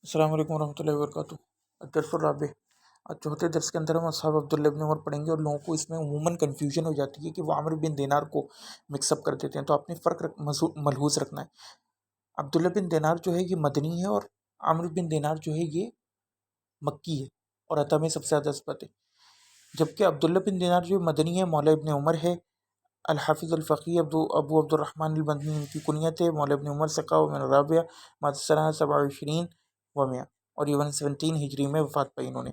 السلام علیکم ورحمۃ اللہ وبرکاتہ۔ الدرس الرابع، آج چوتھے درس کے اندر ہم اصحاب عبداللہ بن عمر پڑھیں گے، اور لوگوں کو اس میں عموماً کنفیوژن ہو جاتی ہے کہ وہ عامر بن دینار کو مکس اپ کر دیتے ہیں، تو آپ نے فرق ملحوظ رکھنا ہے۔ عبداللہ بن دینار جو ہے یہ مدنی ہے، اور عامر بن دینار جو ہے یہ مکی ہے، اور عطا میں سب سے زیادہ اثبات ہے۔ جبکہ عبداللہ بن دینار جو مدنی ہے، مولا ابن عمر ہے، الحافظ الفقی ابو عبد الرحمن المدنی ان کی کنیت ہے، مولا ابن عمر ثقہ و من الرابعہ مات سنہ 27 و 100، اور یہ 117 ہجری میں وفات پائی انہوں نے۔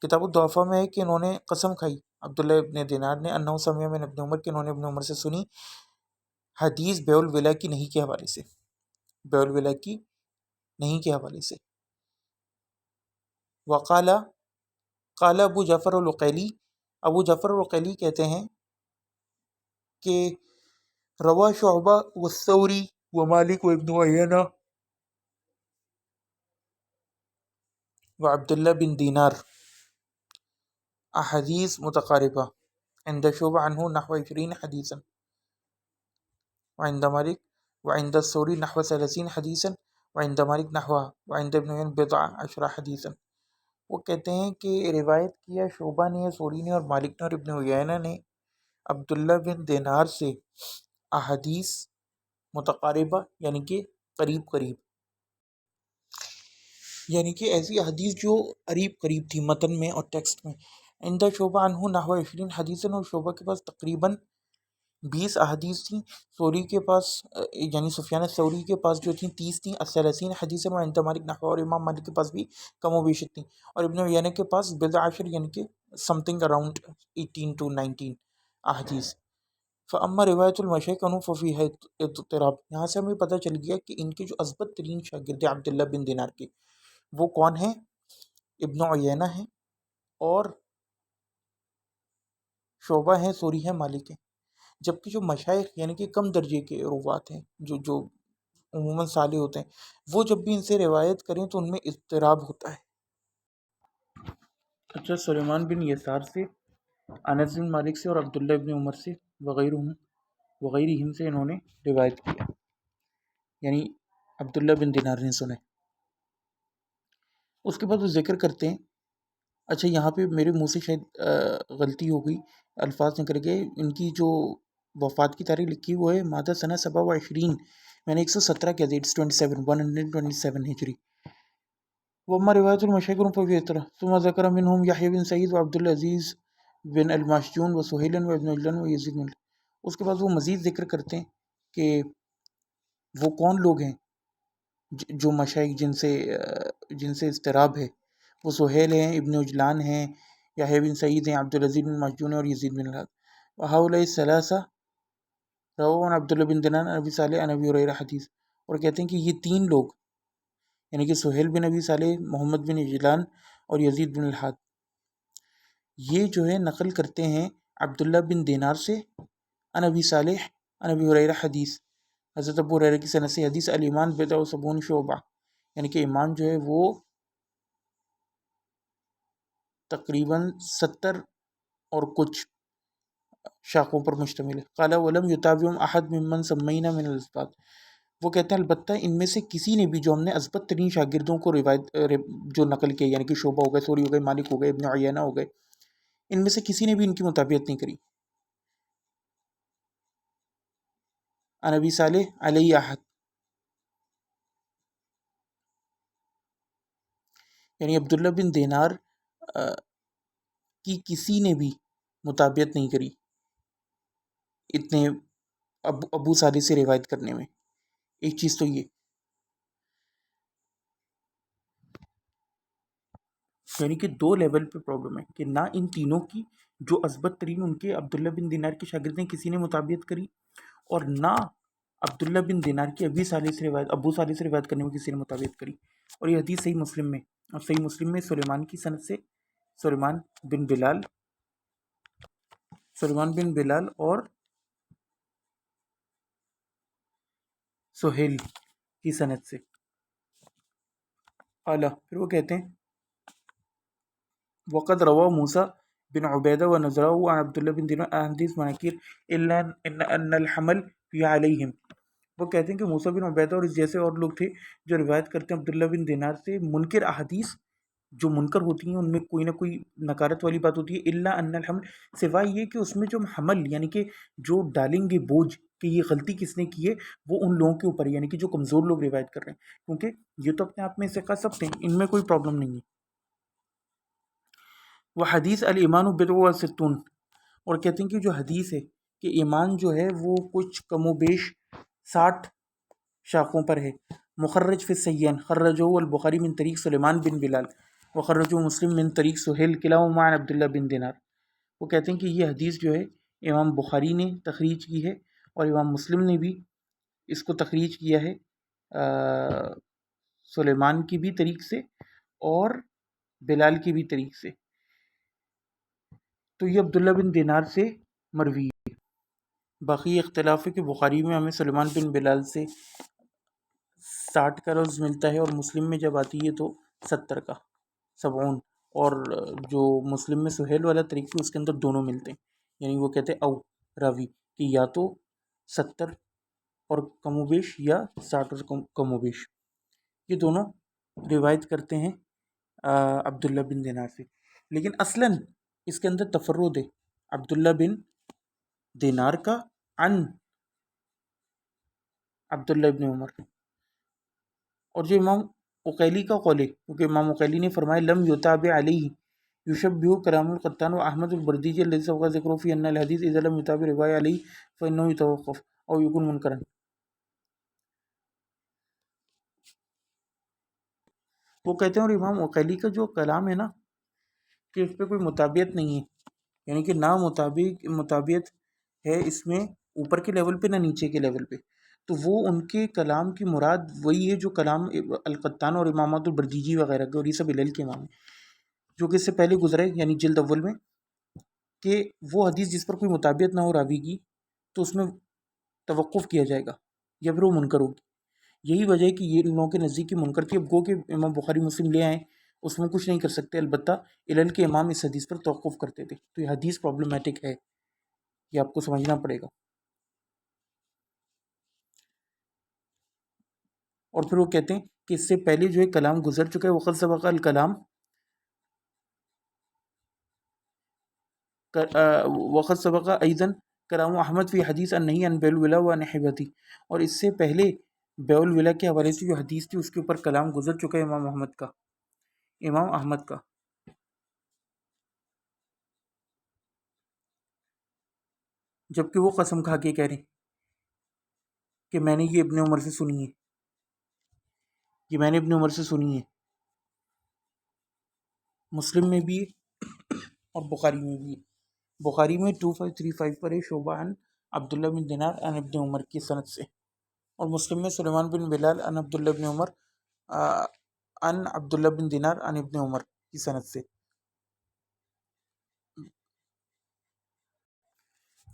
کتاب الضعفاء میں ہے کہ انہوں نے قسم کھائی، عبداللہ ابن دینار نے، انہو سمع من ابن عمر، کہ انہوں نے ابن عمر سے سنی، حدیث بیع الولا کی نہیں کے حوالے سے، بیع الولا کی نہیں کے حوالے سے۔ وقال قال ابو جعفر العقیلی، ابو جعفر العقیلی کہتے ہیں کہ روا شعبہ والثوری ومالک وابن عیینہ وعبداللہ بن دینار احادیث متقاربہ، عند شعبہ عنہ نحو 20 حدیثا، وعند مالک وعند الثوری نحو 30 حدیثا، وعند مالک نحوها، وعند ابن عیینہ بضع عشر حدیثا۔ وہ کہتے ہیں کہ روایت کیا شعبہ نے، ثوری نے، اور مالک نے، اور ابن عیینہ نے عبداللہ بن دینار سے احادیث متقاربہ، یعنی کہ قریب قریب، یعنی کہ ایسی حدیث جو قریب قریب تھی متن میں اور ٹیکسٹ میں۔ عند شعبہ عنہ نحو 20 حدیثاً، اور شعبہ کے پاس تقریباً 20 احادیث تھیں، ثوری کے پاس یعنی سفیان ثوری کے پاس جو تھیں 30 تھیں، 30 حدیث، اور عند مالک نحو، اور امام مالک کے پاس بھی کم و بیش تھیں، اور ابن عیینہ کے پاس بضع عشر، یعنی کہ سم تھنگ اراؤنڈ 18 to 19 احادیث۔ فاما روایت المشائخ عنہ ففیہا اضطراب، یہاں سے ہمیں پتہ چل گیا کہ ان کے جو اثبت ترین شاگرد عبداللہ بن دینار کے، وہ کون ہیں؟ ابن عیینہ ہیں، اور شعبہ ہیں، ثوری ہیں، مالک ہیں۔ جبکہ جو مشائخ یعنی کہ کم درجے کے روات ہیں، جو عموماً صالح ہوتے ہیں، وہ جب بھی ان سے روایت کریں تو ان میں اضطراب ہوتا ہے۔ اچھا، سلیمان بن یسار سے، انس بن مالک سے، اور عبداللہ بن عمر سے، وغیرہم سے انہوں نے روایت کیا، یعنی عبداللہ بن دینار نے سنے۔ اس کے بعد وہ ذکر کرتے ہیں، اچھا یہاں پہ میرے منہ سے شاید غلطی ہو گئی، الفاظ نکل گئے، ان کی جو وفات کی تاریخ لکھی وہ ہے مادہ سنہ 27، میں نے 117 کیا تھا، 127 ہجری۔ وما روایت المشائخ ففی طرح ثم ذکر منہم یحییٰ بن سعید وعبد العزیز بن الماشجون وسہیل وابن عجلان ویزید بن، اس کے بعد وہ مزید ذکر کرتے ہیں کہ وہ کون لوگ ہیں جو مشائخ جن سے اضطراب ہے۔ وہ سہیل ہیں، ابن عجلان ہیں، یحییٰ بن سعید ہیں، عبد العزیز بن ماشجون اور یزید بن الحاد۔ وہؤلاء الثلاثہ رووا عن عبداللہ بن دینار عن ابی صالح عن ابی ہریرہ حدیث، اور کہتے ہیں کہ یہ تین لوگ یعنی کہ سہیل بن ابی صالح، محمد بن عجلان اور یزید بن الحاد، یہ جو ہے نقل کرتے ہیں عبداللہ بن دینار سے عن ابی صالح عن ابی ہریرہ حدیث، حضرت ابو ہریرہ کی سند سے حدیث، الایمان بضع و سبعون شعبہ، یعنی کہ ایمان جو ہے وہ تقریباً 70 اور کچھ شاخوں پر مشتمل ہے۔ قال ولم یتابعهم احد ممن سمینا من الاثبات، وہ کہتے ہیں البتہ ان میں سے کسی نے بھی، جو ہم نے اثبت ترین شاگردوں کو جو نقل کیا، یعنی کہ شعبہ ہو گئے، ثوری ہو گئے، مالک ہو گئے، ابن عیینہ ہو گئے، ان میں سے کسی نے بھی ان کی مطابقت نہیں کری۔ عن ابی صالح علیہ احد، یعنی عبداللہ بن دینار کی کسی نے بھی مطابقت نہیں کری اتنے ابو صالح سے روایت کرنے میں۔ ایک چیز تو یہ، یعنی کہ دو لیول پہ پرابلم ہے کہ نہ ان تینوں کی جو اثبت ترین ان کے عبداللہ بن دینار کے شاگرد ہیں کسی نے مطابقت کری، اور نہ عبداللہ بن دینار کی ابو صالح سے روایت کرنے میں کسی نے مطابقت کری۔ اور یہ حدیث صحیح مسلم میں، اور صحیح مسلم میں سلیمان کی سند سے سلیمان بن بلال اور سہیل کی سند سے اعلیٰ۔ پھر وہ کہتے ہیں وقد روا موسیٰ بن عبیدہ و نظرہ عن عبداللہ بن دینار حدیث مناکیر الا ان الحمل فی علیہم، وہ کہتے ہیں کہ موسیٰ بن عبیدہ اور اس جیسے اور لوگ تھے جو روایت کرتے ہیں عبداللہ بن دینار سے منکر احادیث جو منکر ہوتی ہیں ان میں کوئی نہ کوئی نکارت والی بات ہوتی ہے، الا ان الحمل، سوائے یہ کہ اس میں جو حمل یعنی کہ جو ڈالیں گے بوجھ کہ یہ غلطی کس نے کی ہے وہ ان لوگوں کے اوپر ہے، یعنی کہ جو کمزور لوگ روایت کر رہے ہیں، کیونکہ یہ تو اپنے آپ میں ثقہ سب تھے، ان میں کوئی پرابلم نہیں ہے۔ وہ حدیث الایمان بضع و ستون، اور کہتے ہیں کہ جو حدیث ہے کہ ایمان جو ہے وہ کچھ کم و بیش 60 شاخوں پر ہے۔ مخرج فی السیان، خرجہ البخاری من طریق سلیمان بن بلال وخرجہ مسلم من طریق سہیل کلاہما عن عبداللہ بن دینار۔ وہ کہتے ہیں کہ یہ حدیث جو ہے امام بخاری نے تخریج کی ہے اور امام مسلم نے بھی اس کو تخریج کیا ہے سلیمان کی بھی طریق سے اور بلال کی بھی طریق سے، تو یہ عبداللہ بن دینار سے مروی ہے۔ باقی اختلاف ہے کہ بخاری میں ہمیں سلیمان بن بلال سے 60 کا لفظ ملتا ہے اور مسلم میں جب آتی ہے تو 70 کا 70، اور جو مسلم میں سہیل والا طریقہ اس کے اندر دونوں ملتے ہیں، یعنی وہ کہتے ہیں او راوی کہ یا تو 70 اور کم و بیش یا 60 اور کم و بیش، یہ دونوں روایت کرتے ہیں عبداللہ بن دینار سے، لیکن اصلاً اس کے اندر تفرد ہے عبداللہ بن دینار کا عن عبداللہ ابن عمر، اور جو امام عقیلی کا قول ہے کیونکہ امام عقیلی نے فرمایا لم یتابع علیہ یشبہ کلام القطان و احمد البردیجی الذی سبق ذکرہ فی ان الحدیث اذا لم یتابع روایہ علیہ فانہ یتوقف او یکون منکرا۔ وہ کہتے ہیں اور امام عقیلی کا جو کلام ہے نا کہ اس پہ کوئی مطابعت نہیں ہے، یعنی کہ نہ مطابعت ہے اس میں اوپر کے لیول پہ نہ نیچے کے لیول پہ، تو وہ ان کے کلام کی مراد وہی ہے جو کلام القطان اور امامات البردیجی وغیرہ کے، اور یہ سب علل کے امام ہیں جو کہ اس سے پہلے گزرے یعنی جلد اول میں، کہ وہ حدیث جس پر کوئی مطابعت نہ ہو راوی کی تو اس میں توقف کیا جائے گا یا پھر وہ منکر ہوگی۔ یہی وجہ ہے کہ یہ لوگوں کے نزدیک کی منکر کی، اب گو کہ امام بخاری مسلم لے آئیں اس میں کچھ نہیں کر سکتے، البتہ علل کے امام اس حدیث پر توقف کرتے تھے، تو یہ حدیث پرابلمیٹک ہے، یہ آپ کو سمجھنا پڑے گا۔ اور پھر وہ کہتے ہیں کہ اس سے پہلے جو ہے کلام گزر چکا ہے، وقت سبق الکلام وقت سبق ایضاً کلام احمد فی حدیث ان نہیں ان بیل ولا و نحبتی، اور اس سے پہلے بیع الولا کے حوالے سے جو حدیث تھی اس کے اوپر کلام گزر چکا ہے امام احمد کا، جبکہ وہ قسم کھا کے کہہ رہے ہیں کہ میں نے یہ ابن عمر سے سنی ہے، یہ میں نے ابن عمر سے سنی ہے، مسلم میں بھی اور بخاری میں بھی، بخاری میں 2535 پر ہے شعبہ عن عبداللہ بن دینار عن ابن عمر کی سند سے، اور مسلم میں سلیمان بن بلال عن عبداللہ بن عمر عن عبداللہ بن دینار عن ابن عمر کی سند سے۔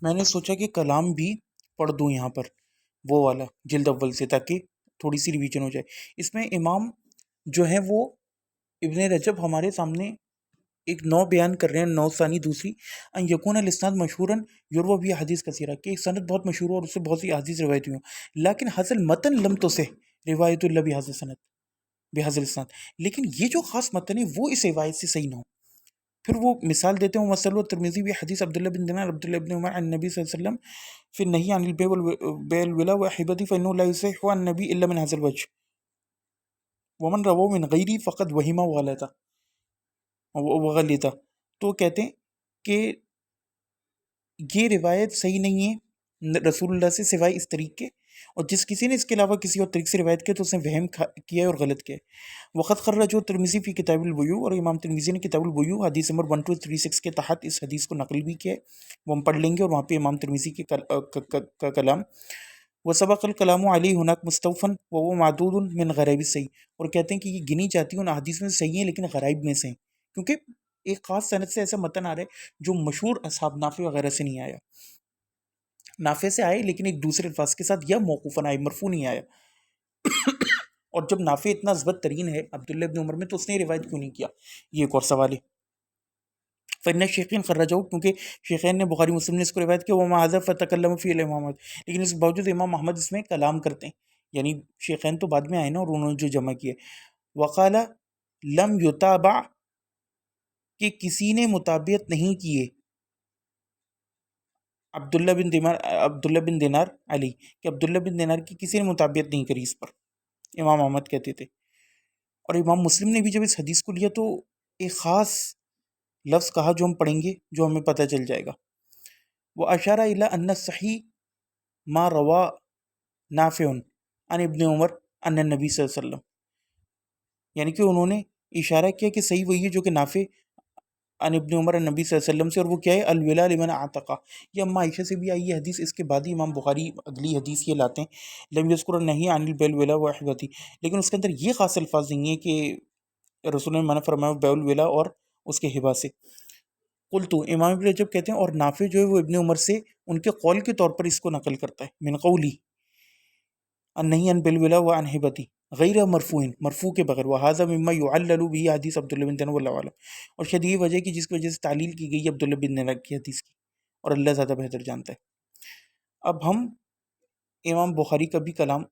میں نے سوچا کہ کلام بھی پڑھ دوں یہاں پر وہ والا جلد اول سے تاکہ تھوڑی سی ریویژن ہو جائے۔ اس میں امام جو ہیں وہ ابن رجب ہمارے سامنے ایک نو بیان کر رہے ہیں، نو ثانی دوسری، ان یکون الاسناد مشہوراً یروى بھی حدیث کثیرہ، کہ ایک سند بہت مشہور ہو اور اس سے بہت سی حدیث روایت ہوئی ہوں، لیکن حاصل متن لم تو سے روایت اللہ بحاظ سند بحاظ الاسناد، لیکن یہ جو خاص متن ہے وہ اس روایت سے صحیح نہ ہو۔ پھر وہ مثال دیتے ہیں مسلم ترمذی بھی حدیث عبداللہ بن دینار عبداللہ بن عمر عن نبی صلی اللہ علیہ وسلم فی النہی عن البیع الولا وحبتی فانه لا يصح عن النبی الا من هذا الوجه ومن رواه من غیری فقد وہم وغلطہ، تو کہتے ہیں کہ یہ روایت صحیح نہیں ہے رسول اللہ سے سوائے اس طریق کے، اور جس کسی نے اس کے علاوہ کسی اور طریق سے روایت کیا تو اس نے وہم کیا ہے اور غلط کیا ہے۔ وقت خرجہ ترمذی فی کتاب البیوع، اور امام ترمذی نے کتاب البیوع حدیث نمبر 1236 کے تحت اس حدیث کو نقل بھی کیا ہے، وہ ہم پڑھ لیں گے، اور وہاں پہ امام ترمذی کے کا کلام وسبق الکلام علی ہناک مستوفن وہ معدود من غرائب صحیح، اور کہتے ہیں کہ یہ گنی جاتی ہیں ان حدیث میں صحیح ہیں لیکن غرائب میں سے ہیں، کیونکہ ایک خاص سند سے ایسا متن آ رہا ہے جو مشہور اصحاب نافع وغیرہ سے نہیں آیا، نافع سے آئے لیکن ایک دوسرے الفاظ کے ساتھ، یا موقوفاً آئے، مرفوع نہیں آیا۔ اور جب نافع اتنا ضبط ترین ہے عبداللہ ابن عمر میں تو اس نے روایت کیوں نہیں کیا، یہ ایک اور سوال ہے۔ فن شیخین خرجہ، کیونکہ شیخین نے بخاری مسلم نے اس کو روایت کیا، وہ معذف فتکلم فی الامامت، لیکن اس کے باوجود امام محمد اس میں کلام کرتے ہیں، یعنی شیخین تو بعد میں آئے نا، اور انہوں نے جو جمع کیے. وقال لم یتابع، کہ کسی نے متابعت نہیں کیے، عبداللہ بن دینار علی، کہ عبداللہ بن دینار کی کسی نے متابعت نہیں کری اس پر، امام احمد کہتے تھے. اور امام مسلم نے بھی جب اس حدیث کو لیا تو ایک خاص لفظ کہا جو ہم پڑھیں گے، جو ہمیں پتہ چل جائے گا. وہ اشارہ الی ان صحیح ما روا نافع عن ابن عمر ان النبی صلی اللہ علیہ وسلم، یعنی کہ انہوں نے اشارہ کیا کہ صحیح وہی ہے جو کہ نافع عن ابن عمر النبی صلی اللہ علیہ وسلم سے، اور وہ کیا ہے، الولا لمن اعتقا. یہ اما عائشہ سے بھی آئی ہے حدیث، اس کے بعد ہی امام بخاری اگلی حدیث یہ لاتے ہیں، لم یذکر النہی عن البیع الولا واحبتی، لیکن اس کے اندر یہ خاص الفاظ نہیں ہیں کہ رسول نے منع فرمایا بیع الولا اور اس کے ہبہ سے. قلت، امام ابن رجب کہتے ہیں، اور نافع جو ہے وہ ابن عمر سے ان کے قول کے طور پر اس کو نقل کرتا ہے، من قولی النہی عن بالولا وعن ہبتی غیر مرفوع، مرفوع کے بغیر، وہذا مما يعلل به حدیث عبداللہ بن دینار واللہ اعلم، اور شاید یہ وجہ کی جس کی وجہ سے تعلیل کی گئی عبداللہ بن دینار کی حدیث کی، اور اللہ زیادہ بہتر جانتا ہے. اب ہم امام بخاری کا بھی کلام،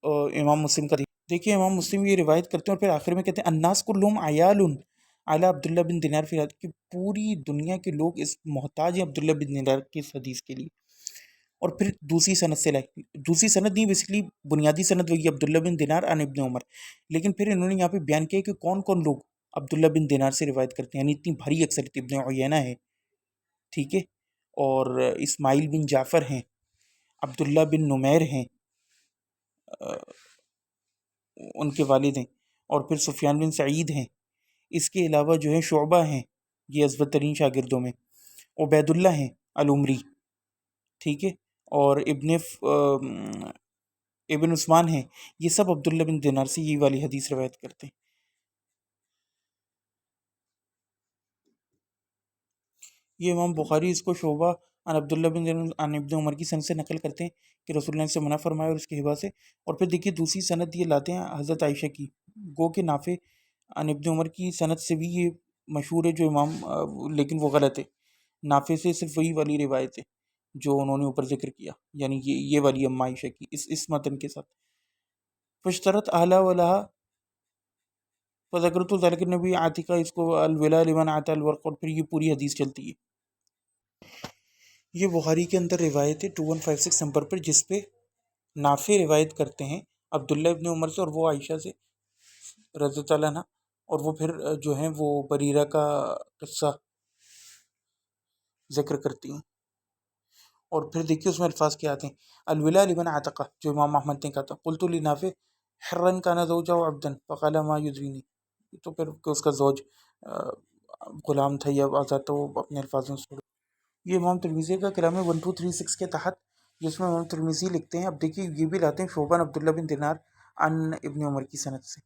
امام مسلم کا دیکھیے، امام مسلم یہ روایت کرتے ہیں اور پھر آخر میں کہتے ہیں الناس کلہم عیال علی عبداللہ بن دینار فی الحدیث، کہ پوری دنیا کے لوگ اس محتاج ہیں عبداللہ بن دینار کی اس حدیث کے لیے. اور پھر دوسری سند سے لائی، دوسری سند نہیں، بیسکلی بنیادی سند وہی عبداللہ بن دینار عن ابن عمر، لیکن پھر انہوں نے یہاں پہ بیان کیا کہ کون کون لوگ عبداللہ بن دینار سے روایت کرتے ہیں، یعنی اتنی بھاری اکثریت. ابن عیینہ ہے، ٹھیک ہے، اور اسماعیل بن جعفر ہیں، عبداللہ بن نمیر ہیں، ان کے والد ہیں، اور پھر سفیان بن سعید ہیں. اس کے علاوہ جو ہے شعبہ ہیں، یہ اثبت ترین شاگردوں میں، عبید اللہ ہیں العمری، ٹھیک ہے، اور ابن عثمان ہیں. یہ سب عبداللہ بن دینار سے یہ والی حدیث روایت کرتے ہیں. یہ امام بخاری اس کو شعبہ عن عبداللہ بن دینار عن ابن عمر کی سند سے نقل کرتے ہیں کہ رسول اللہ سے منع فرمایا اور اس کے ہبہ سے. اور پھر دیکھیے دوسری سند یہ لاتے ہیں حضرت عائشہ کی، گو کہ نافع عن ابن عمر کی سند سے بھی یہ مشہور ہے جو امام، لیکن وہ غلط ہے. نافع سے صرف وہی والی روایت ہے جو انہوں نے اوپر ذکر کیا، یعنی یہ والی اما عائشہ کی اس متن کے ساتھ. فشترت اعلیٰ ولہا فذکرت ذلک النبی عاتقہ، اس کو الولا لمن عطا الورق، اور پھر یہ پوری حدیث چلتی ہے. یہ بخاری کے اندر روایت ہے 2156 نمبر پر، جس پہ نافع روایت کرتے ہیں عبداللہ ابن عمر سے، اور وہ عائشہ سے رضی اللہ عنہ، اور وہ پھر جو ہیں وہ بریرہ کا قصہ ذکر کرتی ہیں. اور پھر دیکھیے اس میں الفاظ کیا آتے ہیں، الولا لمن عتقہ جو امام احمد نے کہا تھا، قلت لنافع حرن کانا زوجہ و عبدن فقال ما یدرینی، تو پھر کہ اس کا زوج غلام تھا یا آزاد تھا، وہ اپنے الفاظوں سے. یہ امام ترمذی کا کلام ہے 1236 کے تحت، جس میں امام ترمذی لکھتے ہیں. اب دیکھیے یہ بھی لاتے ہیں شعبہ عبداللہ بن دینار عن ابن عمر کی سند سے.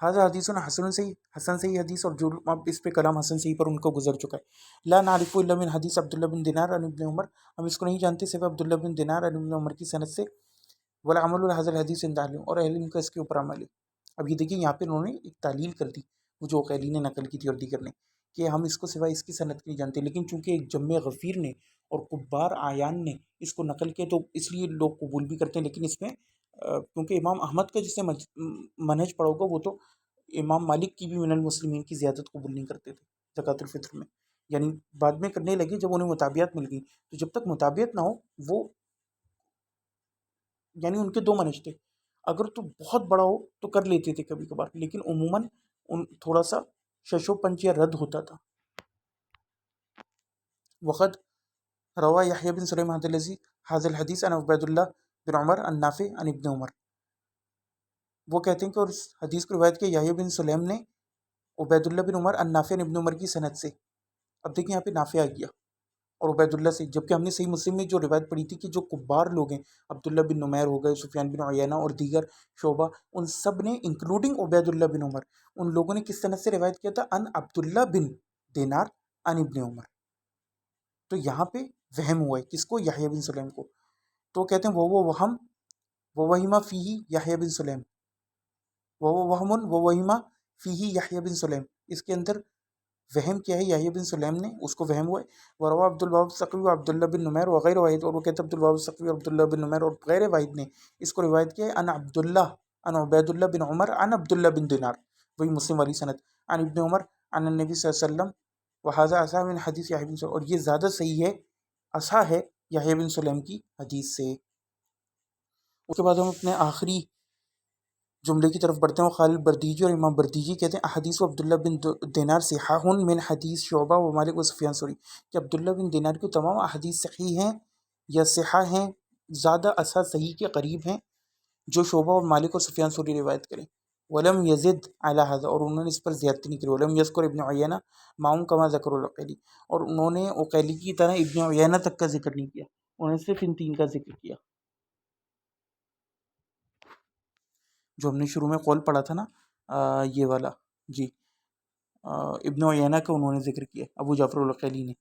حاضر حدیث حسن صحیح، حسن صحیح حدیث، اور جو اب اس پہ کلام حسن صحیح پر ان کو گزر چکا ہے. لا نعرف الا من حدیث عبداللہ بن دینار عن ابن عمر، ہم اس کو نہیں جانتے سوائے عبداللہ بن دینار عن ابن عمر کی سند سے. والعمل حاضر حدیث عند اہل، اور اہل علم کا اس کے اوپر عمل ہے. اب یہ دیکھیے یہاں پہ انہوں نے ایک تعلیل کر دی، وہ جو قیلی نے نقل کی تھی اور دیگر نے، کہ ہم اس کو سوائے اس کی سند نہیں جانتے، لیکن چونکہ ایک جمع غفیر نے اور کبار آیان نے اس کو نقل کیا تو اس لیے لوگ قبول بھی کرتے ہیں. لیکن اس میں کیونکہ امام احمد کا جس نے منہج پڑھا ہوگا وہ تو امام مالک کی بھی من المسلمین کی زیادت قبول نہیں کرتے تھے زکوٰۃ الفطر میں، یعنی بعد میں کرنے لگے جب انہیں مطابعت مل گئی. تو جب تک مطابعت نہ ہو وہ، یعنی ان کے دو منہج تھے، اگر تو بہت بڑا ہو تو کر لیتے تھے کبھی کبھار، لیکن عموماً تھوڑا سا شش و پنچ یا رد ہوتا تھا. وقت روا یحییٰ بن سلیم حاضر الحدیث عن عبید اللہ بن عمر عن نافع عن ابن عمر، وہ کہتے ہیں کہ اور اس حدیث کو روایت کیا یحییٰ بن سلیم نے عبید اللہ بن عمر عن نافع عن ابن عمر کی سند سے. اب دیکھیں یہاں پہ نافع آ گیا اور عبید اللہ سے، جبکہ ہم نے صحیح مسلم میں جو روایت پڑھی تھی کہ جو کبار لوگ ہیں عبداللہ بن نمیر ہو گئے، سفیان بن عیینہ اور دیگر شعبہ، ان سب نے انکلوڈنگ عبید اللہ بن عمر، ان لوگوں نے کس سند سے روایت کیا تھا، ان عبداللہ بن دینار ان ابن عمر. تو یہاں پہ وہم ہوا ہے، کس کو، یحییٰ بن سلیم کو. تو کہتے ہیں وہ وہم وہ وہیمہ فیہ یحییٰ بن سلیم، وہ وہم وہ وہیمہ فیہ یحییٰ بن سلیم، اس کے اندر وہم کیا ہے یحییٰ بن سلیم نے، اس کو وہم ہوا ہے. وروا عبد الوہاب ثقفی و عبداللہ بن نمیر وغیر واحد، اور وہ کہتے ہیں عبد الوہاب ثقفی اور عبداللہ بن نمیر اور غیر واحد نے اس کو روایت کیا ہے ان عبداللہ ان عبید اللہ بن عمر ان عبداللہ بن دینار، وہی مسلم والی سند، ان ابن عمر ان النبی صلی اللہ علیہ وسلم وہذا اصح من حدیث یحییٰ بن سلیم، اور یہ زیادہ صحیح ہے، اصح ہے یحییٰ بن سلیم کی حدیث سے. اس کے بعد ہم اپنے آخری جملے کی طرف بڑھتے ہیں. وہ خالد بردیجی اور امام بردیجی کہتے ہیں احادیث و عبداللہ بن دینار صحاح من حدیث شعبہ و مالک و سفیان ثوری، کہ عبداللہ بن دینار کی تمام احادیث صحیح ہیں یا صحاح ہیں، زیادہ اصح صحیح کے قریب ہیں، جو شعبہ اور مالک اور سفیان ثوری روایت کریں. ولم یزد علی هذا، اور انہوں نے اس پر زیادتی نہیں کری. ولم یذکر ابن عیینہ معهم کما ذکر العقیلی، اور انہوں نے عقیلی کی طرح ابن عیینہ تک کا ذکر نہیں کیا، انہوں نے صرف ان تین کا ذکر کیا جو ہم نے شروع میں قول پڑھا تھا نا، یہ والا. جی، ابن عیینہ کا انہوں نے ذکر کیا ابو جعفر العقیلی نے.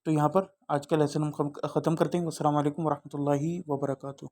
تو یہاں پر آج کا لیسن ہم ختم کرتے ہیں. السلام علیکم ورحمۃ اللہ وبرکاتہ.